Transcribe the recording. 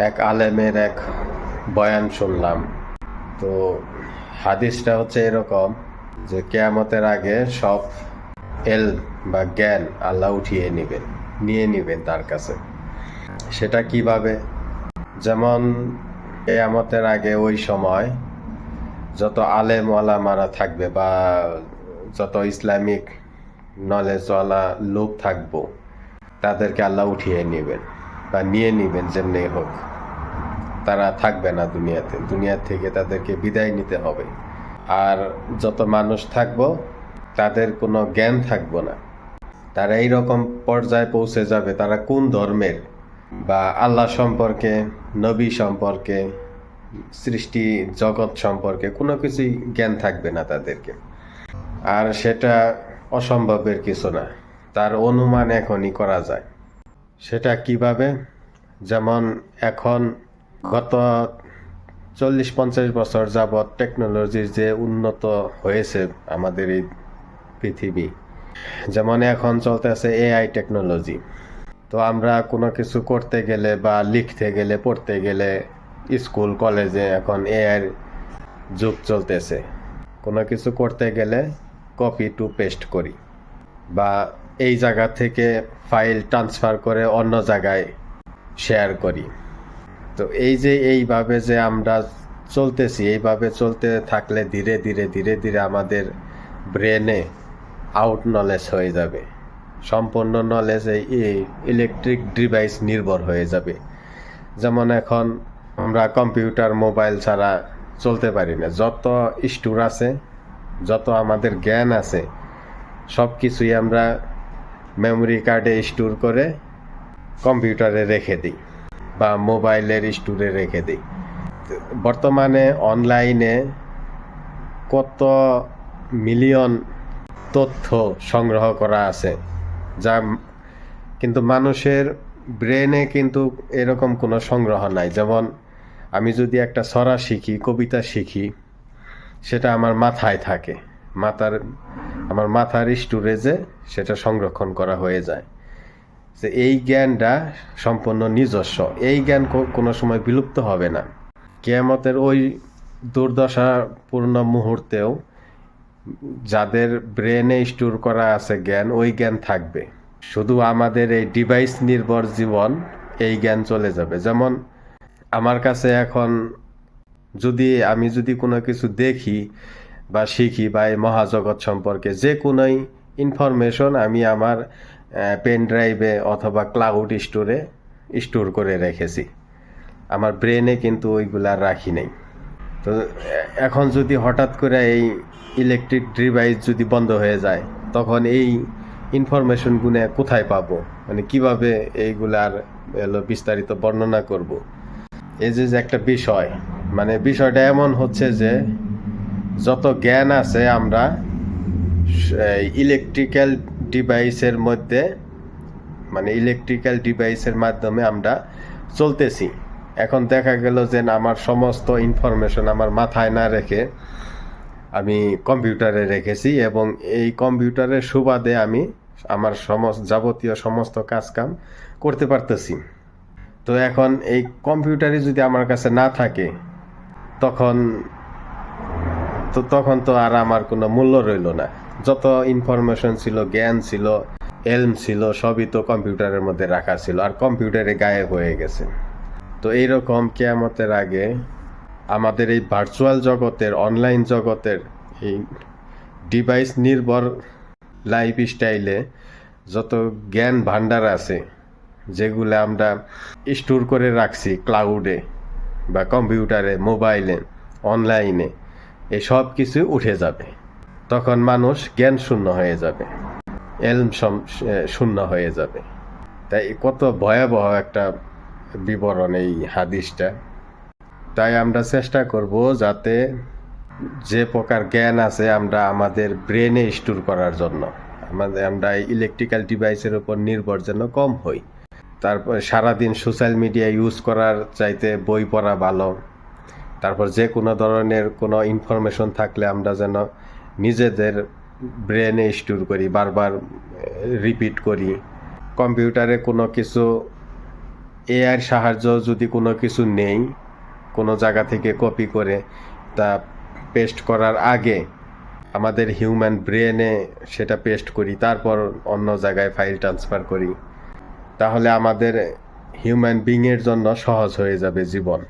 এক আলেমের এক বয়ান শুনলাম। তো হাদিসটা হচ্ছে এরকম যে কেয়ামতের আগে সব এল বা জ্ঞান আল্লাহ নিয়ে নিবেন তার কাছে। সেটা কিভাবে? যেমন কেয়ামতের আগে ওই সময় যত আলেম ওলামারা থাকবে বা যত ইসলামিক নলেজওয়ালা লোক থাকবো, তাদেরকে আল্লাহ উঠিয়ে নেবেন বা নিয়ে নেবেন, যেমনি হোক। তারা থাকবে না দুনিয়া থেকে তাদেরকে বিদায় নিতে হবে। আর যত মানুষ থাকবো তাদের কোনো জ্ঞান থাকবো না। তারা এইরকম পর্যায়ে পৌঁছে যাবে, তারা কোন ধর্মের বা আল্লাহ সম্পর্কে, নবী সম্পর্কে, সৃষ্টি জগৎ সম্পর্কে কোনো কিছুই জ্ঞান থাকবে না তাদেরকে। আর সেটা অসম্ভবের কিছু না, তার অনুমান এখনই করা যায়। সেটা কিভাবে? যেমন এখন গত 40-50 বছর যাবৎ টেকনোলজির যে উন্নত হয়েছে আমাদের এই পৃথিবী, যেমন এখন চলতেছে এআই টেকনোলজি। তো আমরা কোনো কিছু করতে গেলে বা লিখতে গেলে, পড়তে গেলে, স্কুল কলেজে এখন এআইয়ের যুগ চলতেছে। কোনো কিছু করতে গেলে কপি টু পেস্ট করি বা এই জায়গা থেকে ফাইল ট্রান্সফার করে অন্য জায়গায় শেয়ার করি। তো এইভাবে যে আমরা চলতেছি, এইভাবে চলতে থাকলে ধীরে ধীরে আমাদের ব্রেনে আউট নলেজ হয়ে যাবে। সম্পূর্ণ নলেজ এই ইলেকট্রিক ডিভাইস নির্ভর হয়ে যাবে। যেমন এখন আমরা কম্পিউটার, মোবাইল ছাড়া চলতে পারি না। যত স্টোর আছে, যত আমাদের জ্ঞান আছে, সব কিছুই আমরা মেমোরি কার্ডে স্টোর করে কম্পিউটারে রেখে দিই বা মোবাইলের স্টোরে রেখে দিই। বর্তমানে অনলাইনে কত মিলিয়ন তথ্য সংগ্রহ করা আছে, যা কিন্তু মানুষের ব্রেনে কিন্তু এরকম কোনো সংগ্রহ নাই। যেমন আমি যদি একটা ছড়া শিখি, কবিতা শিখি, সেটা আমার মাথায় থাকে, আমার মাথার স্টোরেজে সেটা সংরক্ষণ করা হয়ে যায়। যে এই জ্ঞানটা সম্পূর্ণ নিজস্ব, এই জ্ঞান কোনো সময় বিলুপ্ত হবে না। কিয়ামতের ওই দুর্দশাপূর্ণ মুহূর্তেও যাদের ব্রেনে স্টোর করা আছে জ্ঞান, ওই জ্ঞান থাকবে। শুধু আমাদের এই ডিভাইস নির্ভর জীবন, এই জ্ঞান চলে যাবে। যেমন আমার কাছে এখন আমি যদি কোনো কিছু দেখি বা শিখি বা এই মহাজগৎ সম্পর্কে যে কোনোই ইনফরমেশন আমি আমার পেন ড্রাইভে অথবা ক্লাউড স্টোরে স্টোর করে রেখেছি। আমার ব্রেনে কিন্তু ওইগুলা রাখি নাই। তো এখন যদি হঠাৎ করে এই ইলেকট্রিক ডিভাইস যদি বন্ধ হয়ে যায়, তখন এই ইনফরমেশনগুলো কোথায় পাবো? মানে কিভাবে এইগুলার বিস্তারিত বর্ণনা করব? এই যে একটা বিষয়, মানে বিষয়টা এমন হচ্ছে যে যত জ্ঞান আছে আমরা ইলেকট্রিক্যাল ডিভাইসের মধ্যে, মানে ইলেকট্রিক্যাল ডিভাইসের মাধ্যমে আমরা চলতেছি। এখন দেখা গেল যে আমার সমস্ত ইনফরমেশন আমার মাথায় না রেখে আমি কম্পিউটারে রেখেছি, এবং এই কম্পিউটারের সুবাদে আমি আমার যাবতীয় সমস্ত কাজকাম করতে পারতেছি। তো এখন এই কম্পিউটারই যদি আমার কাছে না থাকে, তখন তো আর আমার কোনো মূল্য রইল না। যত ইনফরমেশন ছিল, জ্ঞান ছিল, এলম ছিল, সবই তো কম্পিউটারের মধ্যে রাখা ছিল, আর কম্পিউটারে গায়েব হয়ে গেছে। তো এইরকম কিয়ামতের আগে আমাদের এই ভার্চুয়াল জগতের, অনলাইন জগতের এই ডিভাইস নির্ভর লাইফ স্টাইলে যত জ্ঞান ভান্ডার আছে, যেগুলো আমরা স্টোর করে রাখছি ক্লাউডে বা কম্পিউটারে, মোবাইলে, অনলাইনে, এই সব কিছু উঠে যাবে। তখন মানুষ জ্ঞান শূন্য হয়ে যাবে, এলম শূন্য হয়ে যাবে। তাই কত ভয়াবহ একটা বিবরণ এই হাদিসটা। তাই আমরা চেষ্টা করব যাতে যে প্রকার জ্ঞান আছে আমরা আমাদের ব্রেনে স্টোর করার জন্য, আমরা ইলেকট্রিক্যাল ডিভাইসের উপর নির্ভর যেন কম হই। তারপর সারাদিন সোশ্যাল মিডিয়া ইউজ করার চাইতে বই পড়া ভালো। তারপর যে কোনো ধরনের কোনো ইনফরমেশন থাকলে আমরা যেন নিজেদের ব্রেনে স্টোর করি, বারবার রিপিট করি। কম্পিউটারে কোনো কিছু এআইয়ের সাহায্য যদি কোনো কিছু নেই, কোনো জায়গা থেকে কপি করে তা পেস্ট করার আগে আমাদের হিউম্যান ব্রেনে সেটা পেস্ট করি, তারপর অন্য জায়গায় ফাইল ট্রান্সফার করি, তাহলে আমাদের হিউম্যান বিংয়ের জন্য সহজ হয়ে যাবে জীবন।